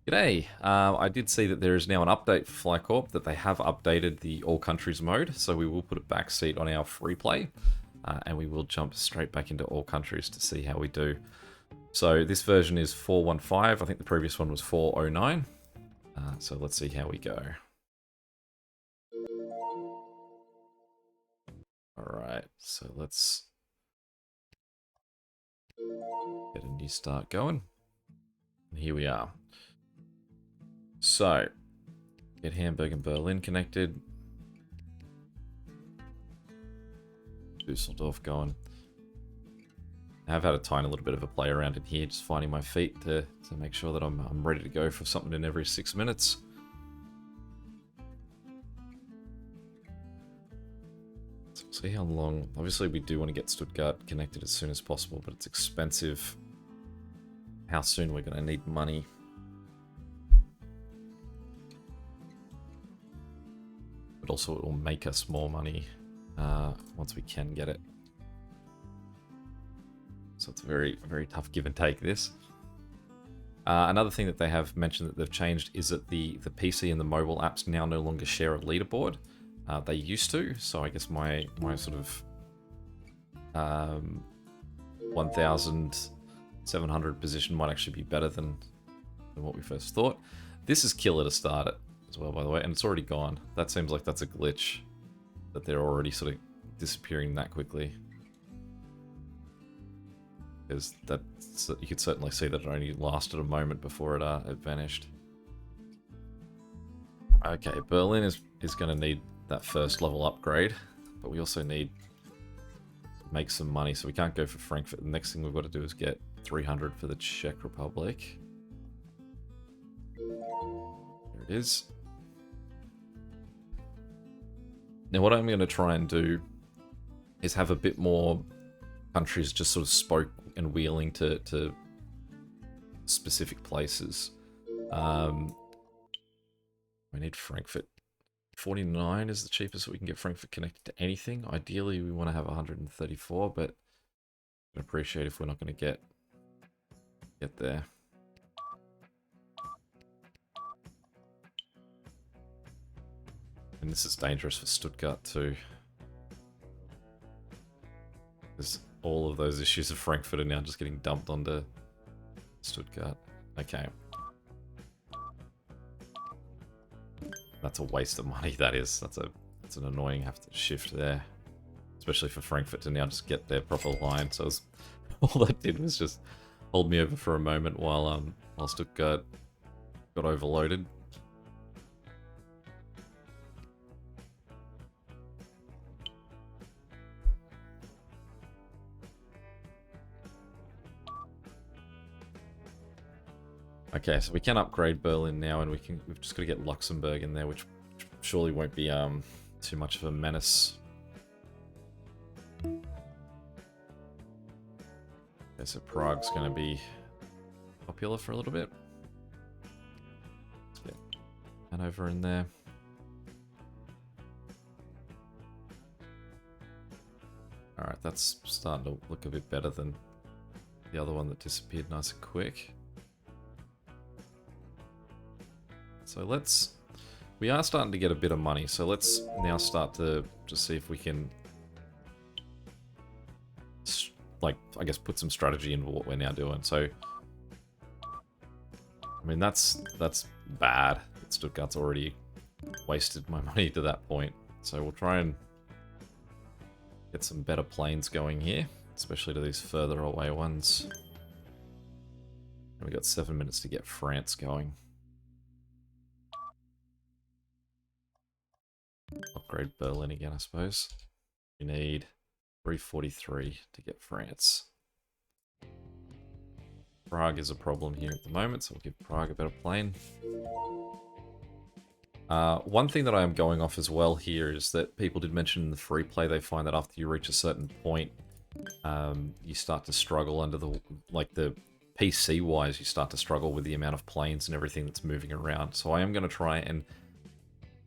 G'day. I did see that there is now an update for FlyCorp that they have updated the all countries mode, so we will put a backseat on our free play, and we will jump straight back into all countries to see how we do. So this version is 415. I think the previous one was 409. So let's see how we go. All right, so let's get a new start going. And here we are. So, get Hamburg and Berlin connected. Dusseldorf going. I have had a tiny little bit of a play around in here, just finding my feet to make sure that I'm ready to go for something in every 6 minutes. So we'll see how long. Obviously, we do want to get Stuttgart connected as soon as possible, but it's expensive. How soon we're going to need money. But also it will make us more money once we can get it. So it's a very, very tough give and take this. Another thing that they have mentioned that they've changed is that the PC and the mobile apps now no longer share a leaderboard. They used to, so I guess my sort of 1,700 position might actually be better than what we first thought. This is killer to start it as well, by the way, and it's already gone. That seems like that's a glitch, that they're already sort of disappearing that quickly. Because you could certainly see that it only lasted a moment before it vanished. Okay, Berlin is going to need that first level upgrade, but we also need to make some money, so we can't go for Frankfurt. The next thing we've got to do is get 300 for the Czech Republic. There it is. Now what I'm going to try and do is have a bit more countries just sort of spoke and wheeling to specific places. We need Frankfurt. 49 is the cheapest we can get Frankfurt connected to anything. Ideally, we want to have 134, but I can appreciate if we're not going to get there. And this is dangerous for Stuttgart too, because all of those issues of Frankfurt are now just getting dumped onto Stuttgart. Okay. That's a waste of money, that is. That's an annoying have to shift there. Especially for Frankfurt to now just get their proper line. So all that did was just hold me over for a moment while Stuttgart got overloaded. Okay, so we can upgrade Berlin now, and we've just got to get Luxembourg in there, which surely won't be too much of a menace. Okay, so Prague's going to be popular for a little bit. Let's get Hanover in there. Alright, that's starting to look a bit better than the other one that disappeared nice and quick. So we are starting to get a bit of money, so let's now start to just see if we can, like, I guess put some strategy into what we're now doing. So, I mean, that's bad. Stuttgart's already wasted my money to that point. So we'll try and get some better planes going here, especially to these further away ones. And we got 7 minutes to get France going. Upgrade Berlin again, I suppose. We need 343 to get France. Prague is a problem here at the moment, so we'll give Prague a better plane. One thing that I am going off as well here is that people did mention in the free play they find that after you reach a certain point, you start to struggle under the PC-wise, you start to struggle with the amount of planes and everything that's moving around. So I am going to try and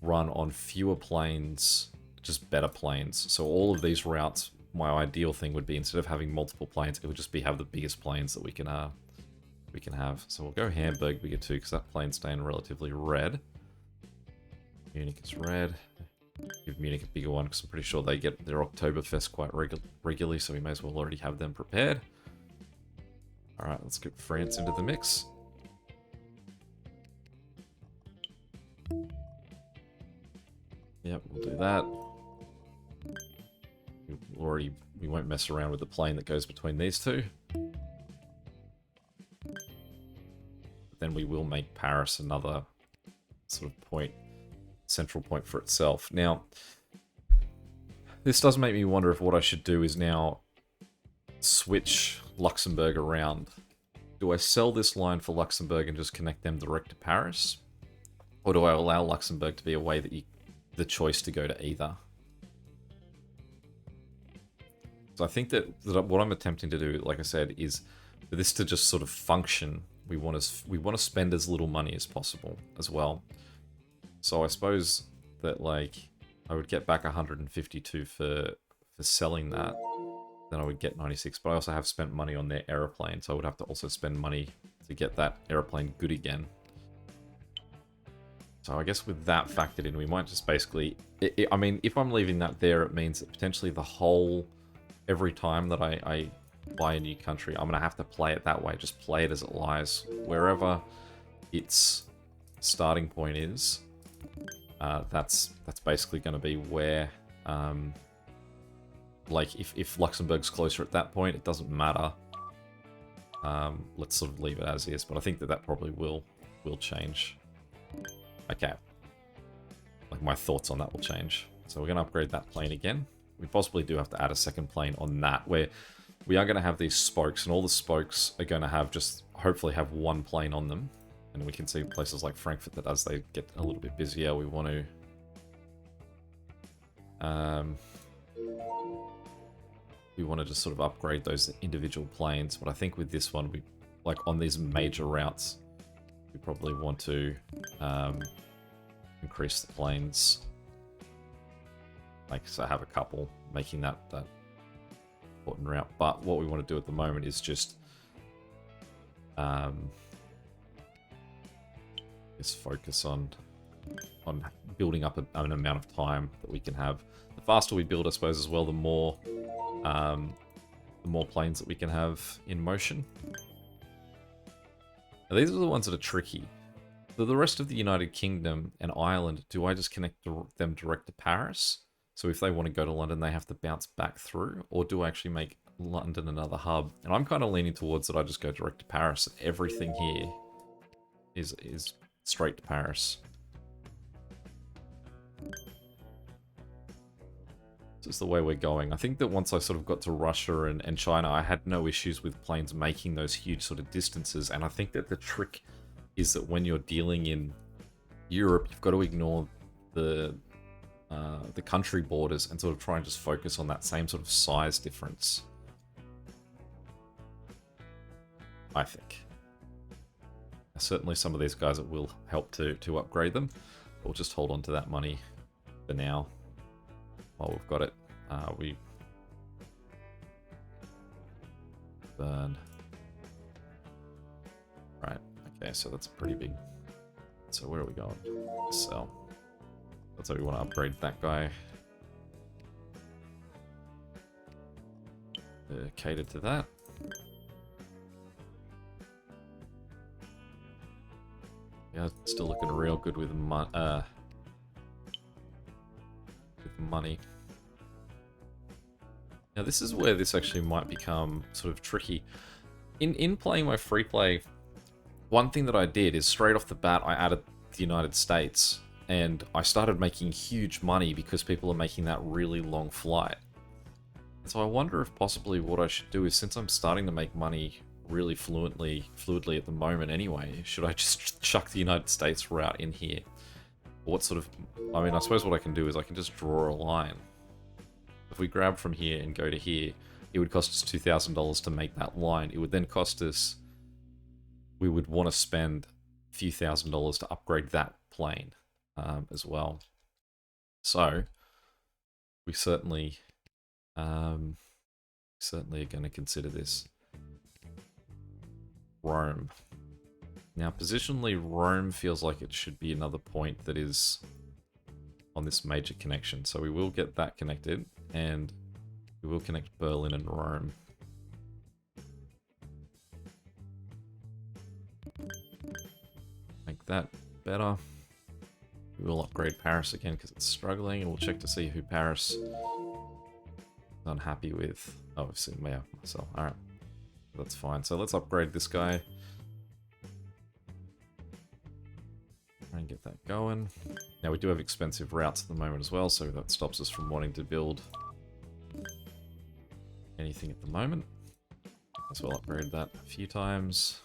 run on fewer planes, just better planes. So all of these routes, my ideal thing would be, instead of having multiple planes, it would just be have the biggest planes that we can we can have. So we'll go Hamburg bigger too, because that plane's staying relatively red. Munich is red. Give Munich a bigger one, because I'm pretty sure they get their Oktoberfest quite regularly, so we may as well already have them prepared. Alright, let's get France into the mix. Yep, we'll do that. We won't mess around with the plane that goes between these two. But then we will make Paris another sort of point, central point for itself. Now, this does make me wonder if what I should do is now switch Luxembourg around. Do I sell this line for Luxembourg and just connect them direct to Paris? Or do I allow Luxembourg to be a way that the choice to go to either? So I think that what I'm attempting to do, like I said, is for this to just sort of function. We want to spend as little money as possible as well. So I suppose that like I would get back 152 for selling that. Then I would get 96, but I also have spent money on their aeroplane, so I would have to also spend money to get that aeroplane good again. So I guess with that factored in, we might just basically... I mean, if I'm leaving that there, it means that potentially the whole... Every time that I buy a new country, I'm going to have to play it that way. Just play it as it lies. Wherever its starting point is, that's basically going to be where... like, if Luxembourg's closer at that point, it doesn't matter. Let's sort of leave it as is, but I think that probably will change. Okay. Like, my thoughts on that will change. So we're going to upgrade that plane again. We possibly do have to add a second plane on that, where we are going to have these spokes, and all the spokes are going to have hopefully have one plane on them. And we can see places like Frankfurt that as they get a little bit busier, we want to just sort of upgrade those individual planes. But I think with this one, like on these major routes, we probably want to increase the planes. Like, so have a couple making that important route. But what we want to do at the moment is just focus on building up an amount of time that we can have. The faster we build, I suppose, as well, the more planes that we can have in motion. Now, these are the ones that are tricky. For the rest of the United Kingdom and Ireland, do I just connect them direct to Paris? So if they want to go to London, they have to bounce back through? Or do I actually make London another hub? And I'm kind of leaning towards that I just go direct to Paris. Everything here is straight to Paris. This is the way we're going. I think that once I sort of got to Russia and China, I had no issues with planes making those huge sort of distances. And I think that the trick is that when you're dealing in Europe, you've got to ignore the country borders and sort of try and just focus on that same sort of size difference. I think. Certainly some of these guys, it will help to upgrade them. But we'll just hold on to that money for now while we've got it. We burn. Right, okay, so that's pretty big. So where are we going? Sell. That's how we want to upgrade that guy. Cater to that. Yeah, still looking real good with money. Now this is where this actually might become sort of tricky. In playing my free play, one thing that I did is straight off the bat I added the United States. And I started making huge money because people are making that really long flight. So I wonder if possibly what I should do is, since I'm starting to make money really fluidly at the moment anyway, should I just chuck the United States route in here? What sort of... I mean, I suppose what I can do is I can just draw a line. If we grab from here and go to here, it would cost us $2,000 to make that line. It would then cost us... We would want to spend a few $1,000s to upgrade that plane. As well. So we certainly are going to consider this. Rome. Now, positionally, Rome feels like it should be another point that is on this major connection. So we will get that connected, and we will connect Berlin and Rome. Make that better. We will upgrade Paris again because it's struggling, and we'll check to see who Paris is unhappy with. Oh, I've seen myself. Alright. That's fine. So let's upgrade this guy. Try and get that going. Now we do have expensive routes at the moment as well, so that stops us from wanting to build anything at the moment. As well upgrade that a few times.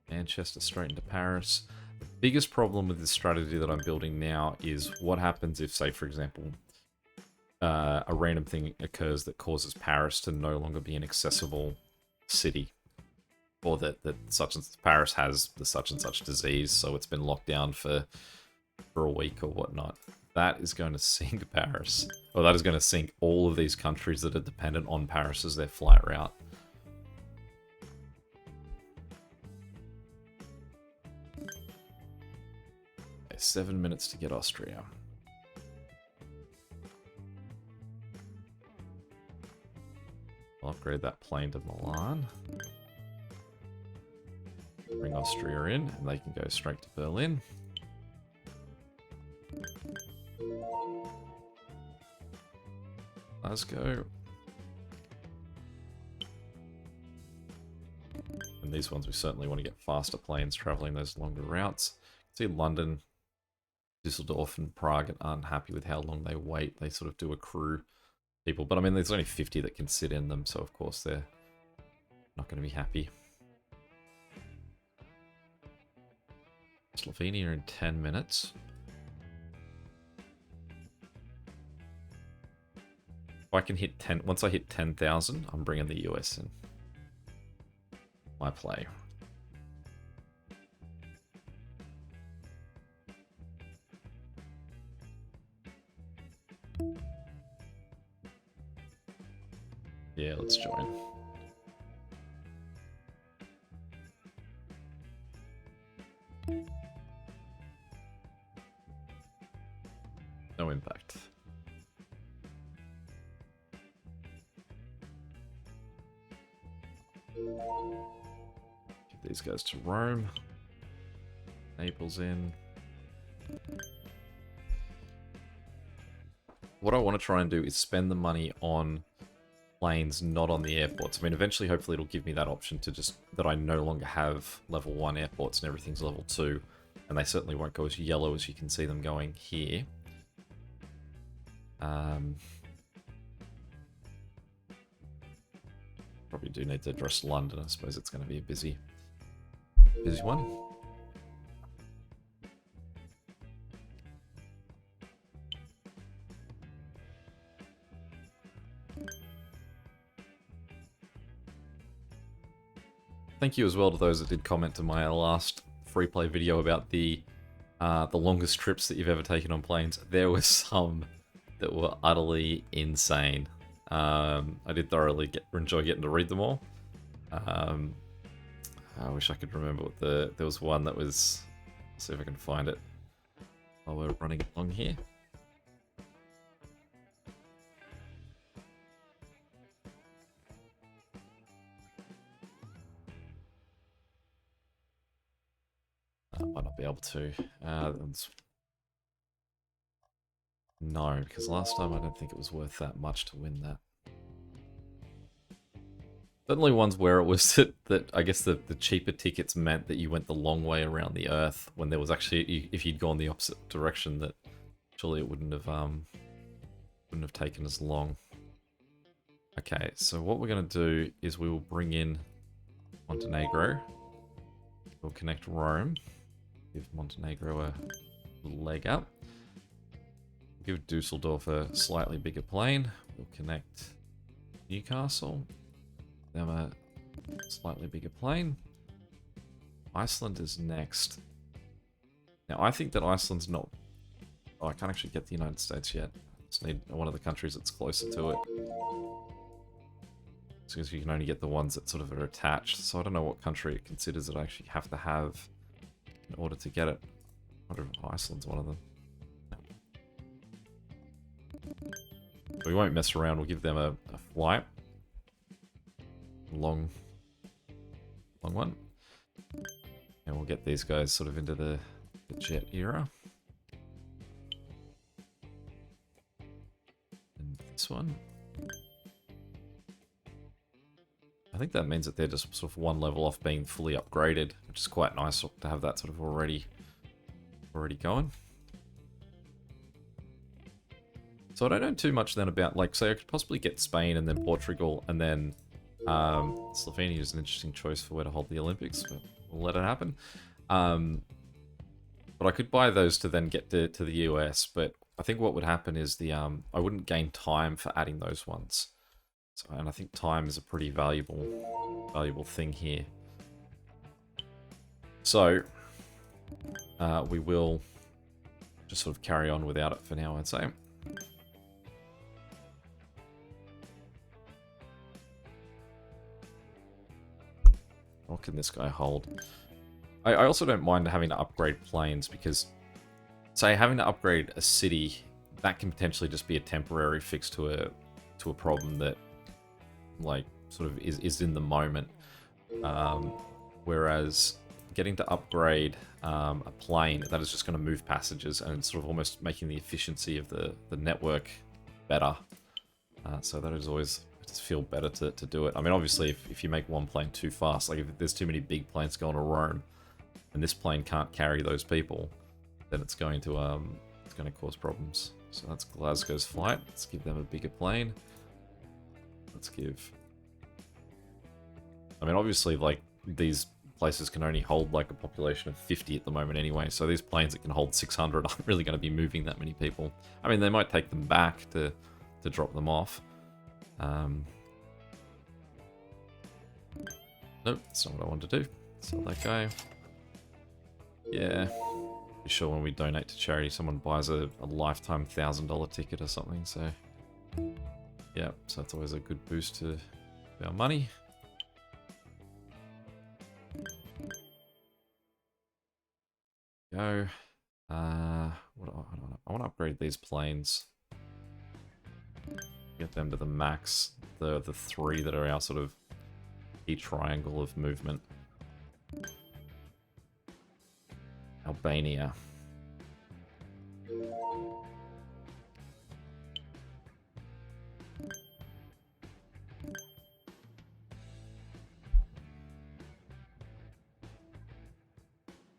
Manchester straight into Paris. The biggest problem with this strategy that I'm building now is what happens if, say, for example, a random thing occurs that causes Paris to no longer be an accessible city. Or that Paris has the such and such disease, so it's been locked down for a week or whatnot. That is going to sink Paris. Or that is going to sink all of these countries that are dependent on Paris as their flight route. Okay, 7 minutes to get Austria. I'll upgrade that plane to Milan. Bring Austria in, and they can go straight to Berlin. Glasgow. And these ones we certainly want to get faster planes traveling those longer routes. See London, Düsseldorf and Prague aren't happy with how long they wait. They sort of do accrue people, but I mean there's only 50 that can sit in them, so of course they're not going to be happy. Slovenia in 10 minutes. If I can hit 10, once I hit 10,000, I'm bringing the US in. My play. Yeah, let's join. No impact. Give these guys to Rome. Naples in. What I want to try and do is spend the money on planes, not on the airports. I mean, eventually, hopefully, it'll give me that option to just, that I no longer have level 1 airports and everything's level 2. And they certainly won't go as yellow as you can see them going here. Probably do need to address London. I suppose it's going to be a busy one. Thank you as well to those that did comment to my last free play video about the longest trips that you've ever taken on planes. There were some that were utterly insane. I did thoroughly enjoy getting to read them all. I wish I could remember what there was one that was, let's see if I can find it while we're running along here. I might not be able to. No, because last time I don't think it was worth that much to win that. Certainly ones where it was that I guess the cheaper tickets meant that you went the long way around the Earth, when there was actually, if you'd gone the opposite direction, that surely it wouldn't have taken as long. Okay, so what we're going to do is we will bring in Montenegro. We'll connect Rome. Give Montenegro a leg up. Give Dusseldorf a slightly bigger plane. We'll connect Newcastle. Them a slightly bigger plane. Iceland is next. Now, I think that Iceland's not... Oh, I can't actually get the United States yet. I just need one of the countries that's closer to it. because you can only get the ones that sort of are attached. So I don't know what country it considers that I actually have to have in order to get it. I wonder if Iceland's one of them. We won't mess around. We'll give them a flight. Long one. And we'll get these guys sort of into the jet era. And this one. I think that means that they're just sort of one level off being fully upgraded, which is quite nice to have that sort of already going. So I don't know too much then about, like, say I could possibly get Spain and then Portugal and then Slovenia is an interesting choice for where to hold the Olympics, but we'll let it happen. But I could buy those to then get to the US, but I think what would happen is I wouldn't gain time for adding those ones. So, and I think time is a pretty valuable thing here. So we will just sort of carry on without it for now, I'd say. What can this guy hold? I also don't mind having to upgrade planes because, say, having to upgrade a city, that can potentially just be a temporary fix to a problem that, like, sort of is in the moment. Whereas getting to upgrade a plane, that is just going to move passages and it's sort of almost making the efficiency of the network better. So that is always... just feel better to do it. I mean, obviously, if you make one plane too fast, like if there's too many big planes going to Rome, and this plane can't carry those people, then it's going to cause problems. So that's Glasgow's flight. Let's give them a bigger plane. Let's give... I mean, obviously, like, these places can only hold, like, a population of 50 at the moment anyway, so these planes that can hold 600 aren't really going to be moving that many people. I mean, they might take them back to drop them off. Nope, that's not what I wanted to do. So that guy. Yeah. Be sure when we donate to charity, someone buys a lifetime $1,000 ticket or something, so... yeah, so that's always a good boost to our money. Go. I want to upgrade these planes. Get them to the max. The three that are our sort of key triangle of movement. Albania.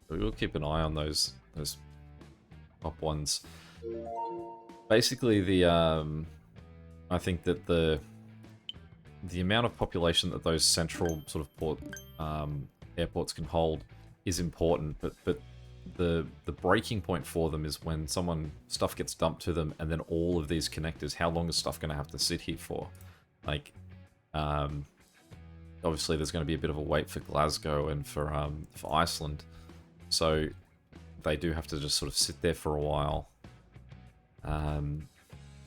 We will keep an eye on those top ones. Basically, I think that the amount of population that those central sort of airports can hold is important, but the breaking point for them is when stuff gets dumped to them, and then all of these connectors. How long is stuff going to have to sit here for? Like, obviously, there's going to be a bit of a wait for Glasgow and for Iceland, so they do have to just sort of sit there for a while. And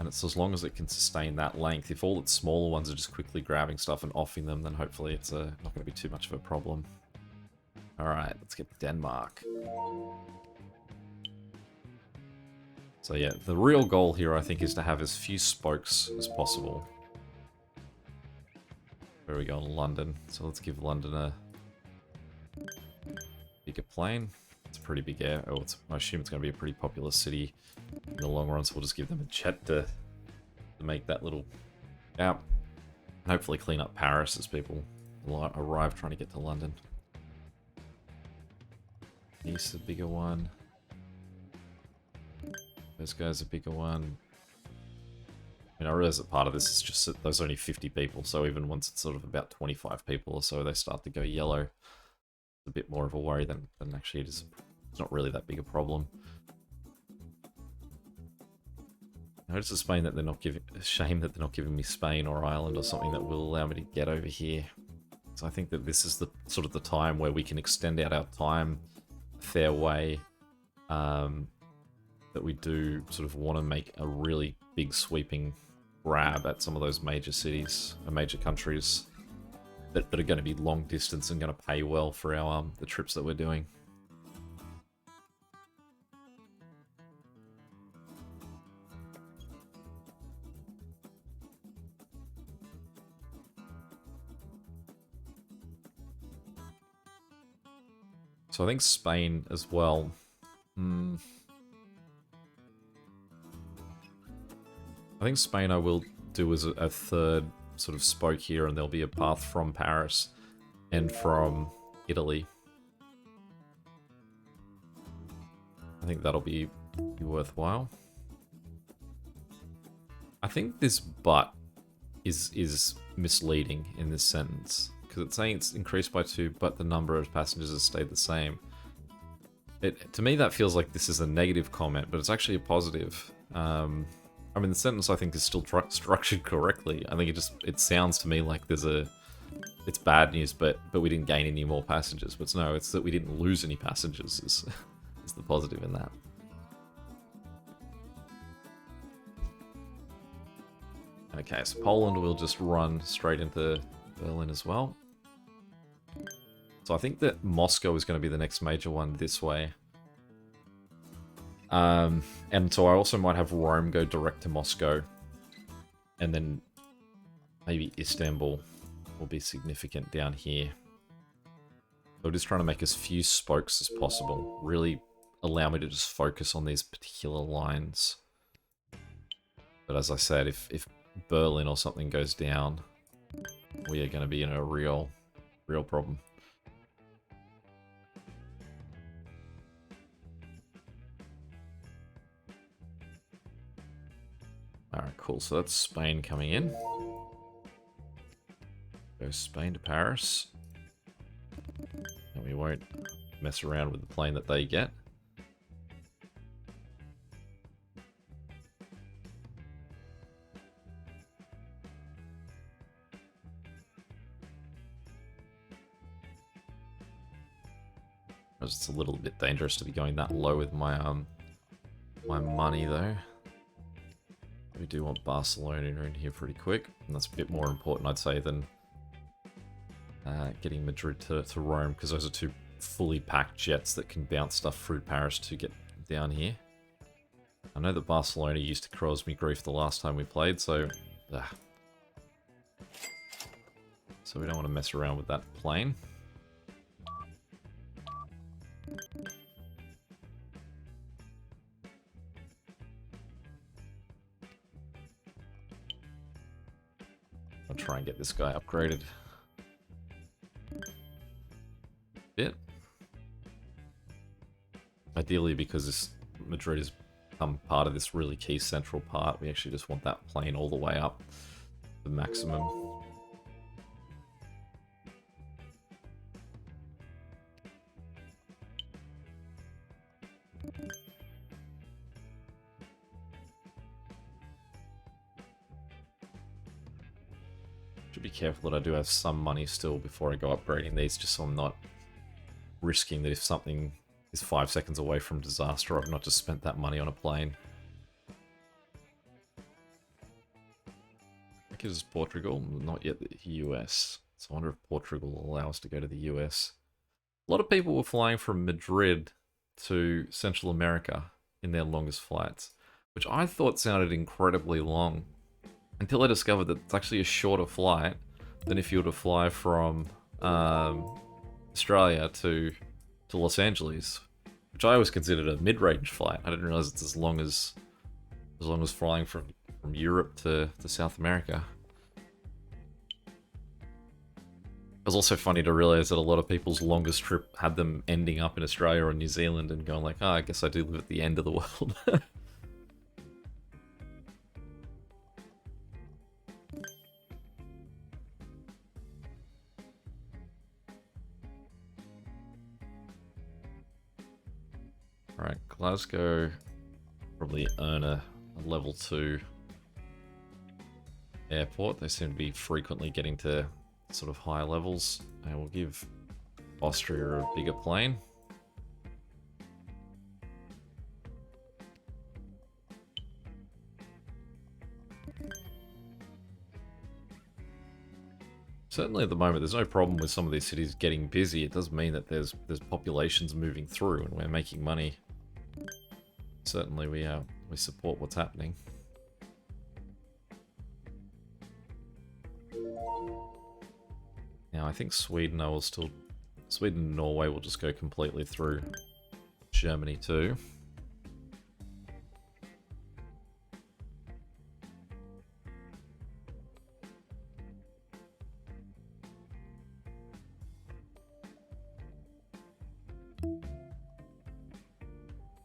it's as long as it can sustain that length. If all its smaller ones are just quickly grabbing stuff and offing them, then hopefully it's not going to be too much of a problem. Alright, let's get Denmark. So yeah, the real goal here, I think, is to have as few spokes as possible. Where are we going? London. So let's give London a bigger plane. It's a pretty big air. Oh, I assume it's going to be a pretty populous city in the long run, so we'll just give them a jet to make that little gap. And hopefully clean up Paris as people arrive trying to get to London. Nice, a bigger one. Those guys a bigger one. I mean, I realize that part of this is just that there's only 50 people, so even once it's sort of about 25 people or so, they start to go yellow. It's a bit more of a worry than actually it is. It's not really that big a problem. Notice it's Spain that they're not giving. A shame that they're not giving me Spain or Ireland or something that will allow me to get over here. So I think that this is the sort of the time where we can extend out our time a fair way. That we do sort of want to make a really big sweeping grab at some of those major cities, major countries. that are going to be long distance and going to pay well for our the trips that we're doing. So I think Spain as well. I think Spain I will do as a third sort of spoke here, and there'll be a path from Paris and from Italy. I think that'll be worthwhile. I think this but is misleading in this sentence, because it's saying it's increased by 2, but the number of passengers has stayed the same. To me, that feels like this is a negative comment, but it's actually a positive. I mean, the sentence I think is still structured correctly. I think it sounds to me like it's bad news, but we didn't gain any more passengers. But no, it's that we didn't lose any passengers is the positive in that. Okay, so Poland will just run straight into Berlin as well. So I think that Moscow is going to be the next major one this way. And so I also might have Rome go direct to Moscow. And then maybe Istanbul will be significant down here. So I'm just trying to make as few spokes as possible. Really allow me to just focus on these particular lines. But as I said, if Berlin or something goes down, we are going to be in a real problem. Alright, cool. So that's Spain coming in. Go Spain to Paris. And we won't mess around with the plane that they get. It's a little bit dangerous to be going that low with my my money though. We do want Barcelona in here pretty quick, and that's a bit more important, I'd say, than getting Madrid to Rome, because those are two fully packed jets that can bounce stuff through Paris to get down here. I know that Barcelona used to cause me grief the last time we played, so we don't want to mess around with that plane. I'll try and get this guy upgraded. Bit. Ideally, because this Madrid has become part of this really key central part, we actually just want that plane all the way up to the maximum. Should be careful that I do have some money still before I go upgrading these, just so I'm not risking that if something is 5 seconds away from disaster, I've not just spent that money on a plane. I think it is Portugal, not yet the US. So I wonder if Portugal will allow us to go to the US. A lot of people were flying from Madrid to Central America in their longest flights, which I thought sounded incredibly long, until I discovered that it's actually a shorter flight than if you were to fly from Australia to Los Angeles, which I always considered a mid-range flight. I didn't realize it's as long as flying from Europe to South America. It was also funny to realize that a lot of people's longest trip had them ending up in Australia or New Zealand and going like, oh, I guess I do live at the end of the world. Alright, Glasgow probably earn a level 2 airport. They seem to be frequently getting to sort of higher levels. And we'll give Austria a bigger plane. Certainly at the moment, there's no problem with some of these cities getting busy. It does mean that there's populations moving through and we're making money. Certainly we support what's happening. Now I think Sweden and Norway will just go completely through Germany too.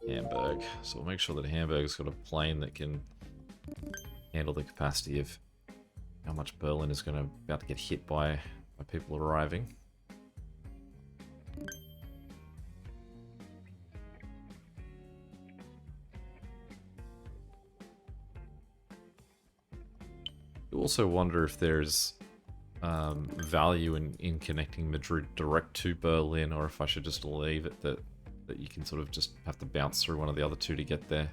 Hamburg. So we'll make sure that Hamburg's got a plane that can handle the capacity of how much Berlin is going to about to get hit by people arriving. You also wonder if there's value in connecting Madrid direct to Berlin, or if I should just leave it that you can sort of just have to bounce through one of the other two to get there.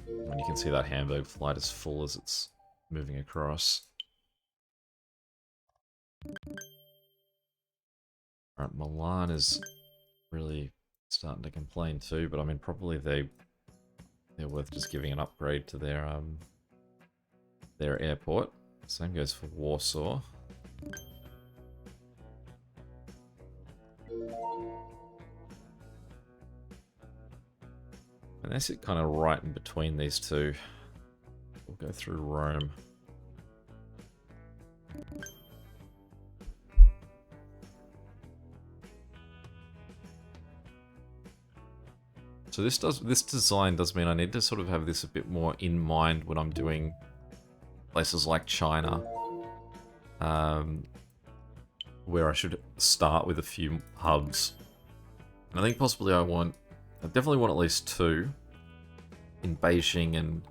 And you can see that Hamburg flight is full as it's moving across. Alright, Milan is really starting to complain too, but I mean probably they're worth just giving an upgrade to their airport. Same goes for Warsaw. And they sit kind of right in between these two. We'll go through Rome. So this design does mean I need to sort of have this a bit more in mind when I'm doing places like China, where I should start with a few hubs. And I think possibly I definitely want at least 2 in Beijing and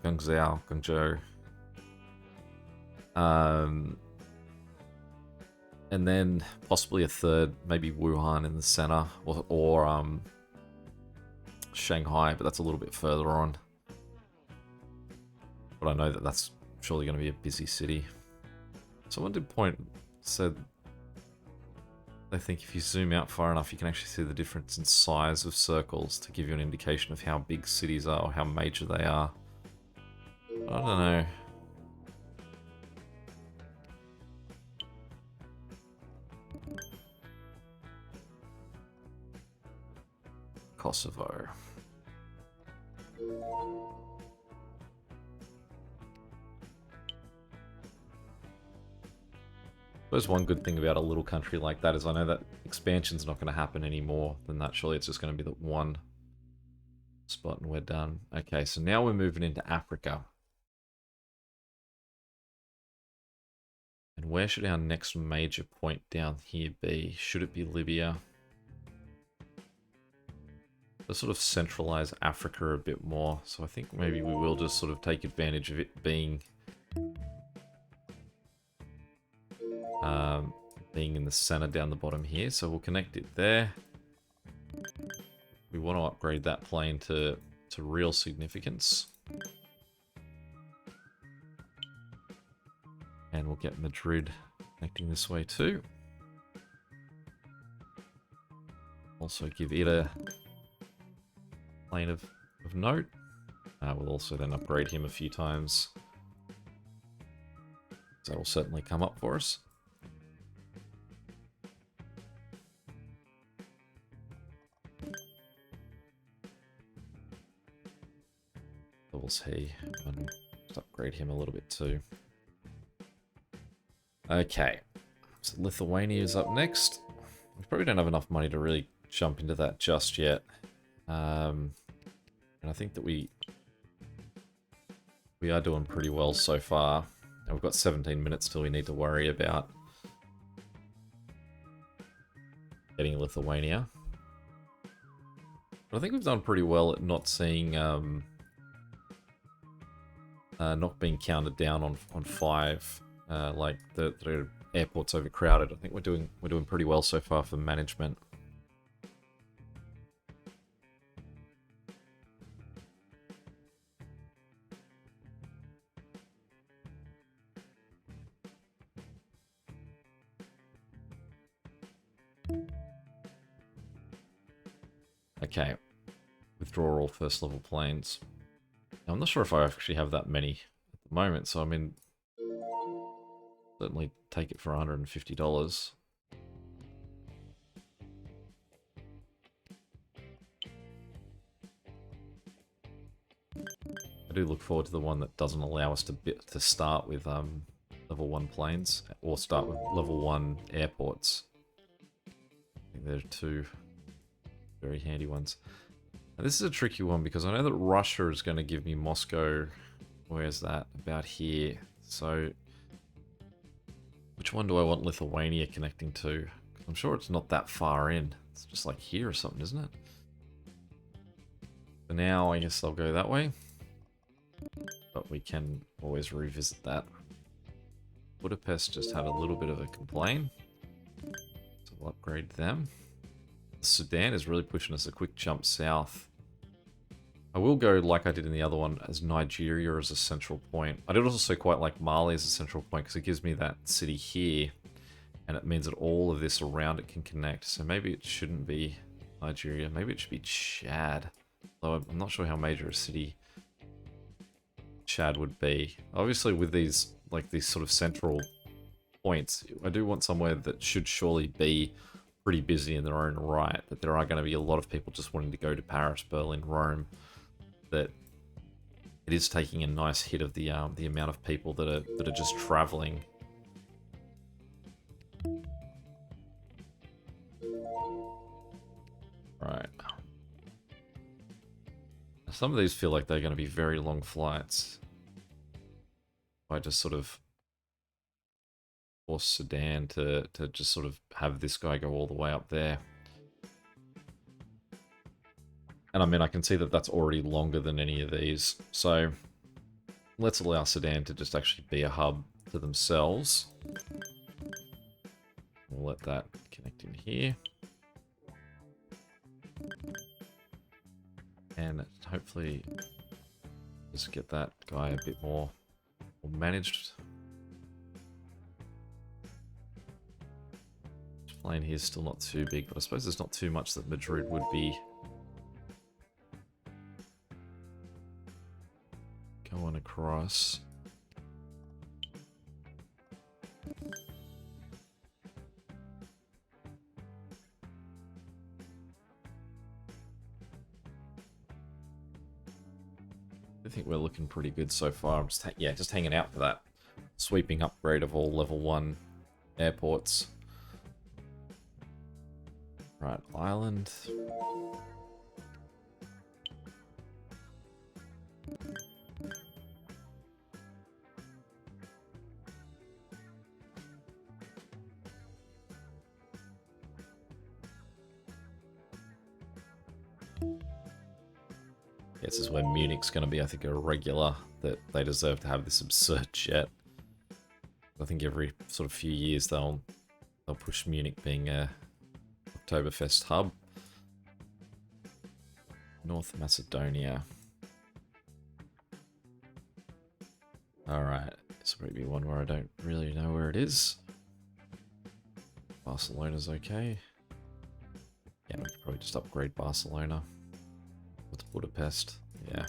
Guangzhou. And then possibly a 3rd, maybe Wuhan in the center, or Shanghai, but that's a little bit further on. But I know that that's surely going to be a busy city. Someone said they think if you zoom out far enough, you can actually see the difference in size of circles to give you an indication of how big cities are or how major they are. I don't know. Kosovo. Suppose one good thing about a little country like that is I know that expansion's not going to happen any more than that. Surely it's just going to be that one spot and we're done. Okay, so now we're moving into Africa. And where should our next major point down here be? Should it be Libya? Let's sort of centralize Africa a bit more. So I think maybe we will just sort of take advantage of it being in the center down the bottom here. So we'll connect it there. We want to upgrade that plane to real significance. And we'll get Madrid connecting this way too. Also give it a plane of note. We'll also then upgrade him a few times. So that will certainly come up for us. Levels he, and just upgrade him a little bit too. Okay, so Lithuania is up next. We probably don't have enough money to really jump into that just yet. And I think that we are doing pretty well so far. And we've got 17 minutes till we need to worry about getting Lithuania. But I think we've done pretty well at not seeing not being counted down on 5. Like the airport's overcrowded. I think we're doing pretty well so far for management. Okay, withdraw all first level planes. Now, I'm not sure if I actually have that many at the moment, so I mean, certainly take it for $150. I do look forward to the one that doesn't allow us to start with level 1 planes or start with level 1 airports. I think they're 2 very handy ones. Now, this is a tricky one because I know that Russia is going to give me Moscow. Where's that? About here. So, which one do I want Lithuania connecting to? I'm sure it's not that far in. It's just like here or something, isn't it? For now, I guess I'll go that way. But we can always revisit that. Budapest just had a little bit of a complaint. So we'll upgrade them. Sudan is really pushing us a quick jump south. I will go like I did in the other one as Nigeria as a central point. I did also quite like Mali as a central point because it gives me that city here. And it means that all of this around it can connect. So maybe it shouldn't be Nigeria. Maybe it should be Chad. Though I'm not sure how major a city Chad would be. Obviously with these sort of central points, I do want somewhere that should surely be pretty busy in their own right. That there are going to be a lot of people just wanting to go to Paris, Berlin, Rome. That it is taking a nice hit of the amount of people that are just traveling. Right. Some of these feel like they're going to be very long flights. I just sort of force Sudan to just sort of have this guy go all the way up there. And I mean, I can see that that's already longer than any of these. So let's allow Sudan to just actually be a hub to themselves. We'll let that connect in here. And hopefully just get that guy a bit more managed. This plane here is still not too big, but I suppose there's not too much that Madrid would be going across. I think we're looking pretty good so far. I'm just hanging out for that sweeping upgrade of all level 1 airports. Right, Ireland. This is where Munich's going to be, I think, a regular, that they deserve to have this absurd jet. I think every sort of few years they'll push Munich being a Oktoberfest hub. North Macedonia. Alright, this might be one where I don't really know where it is. Barcelona's okay. Yeah, we could probably just upgrade Barcelona. What's Budapest? Yeah.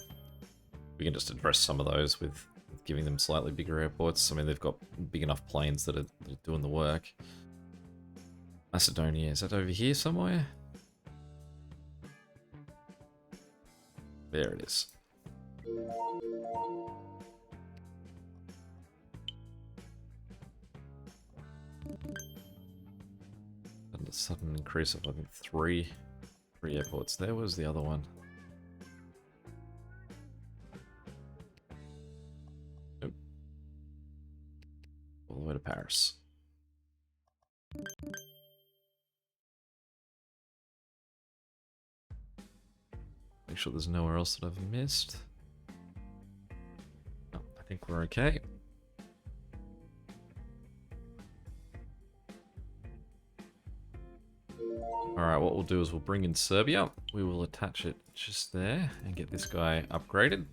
We can just address some of those with giving them slightly bigger airports. I mean, they've got big enough planes that are doing the work. Macedonia, is that over here somewhere? There it is. And a sudden increase of, I think, three airports. There was the other one. Nope. All the way to Paris. Make sure there's nowhere else that I've missed. Oh, think we're okay. Alright, what we'll do is we'll bring in Serbia. We will attach it just there and get this guy upgraded.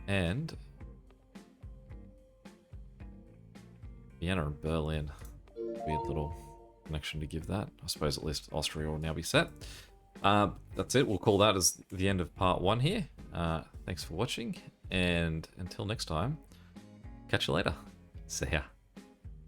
And Vienna and Berlin. Weird little connection to give that. I suppose at least Austria will now be set. That's it. We'll call that as the end of part 1 here. Thanks for watching, and until next time, catch you later. See ya.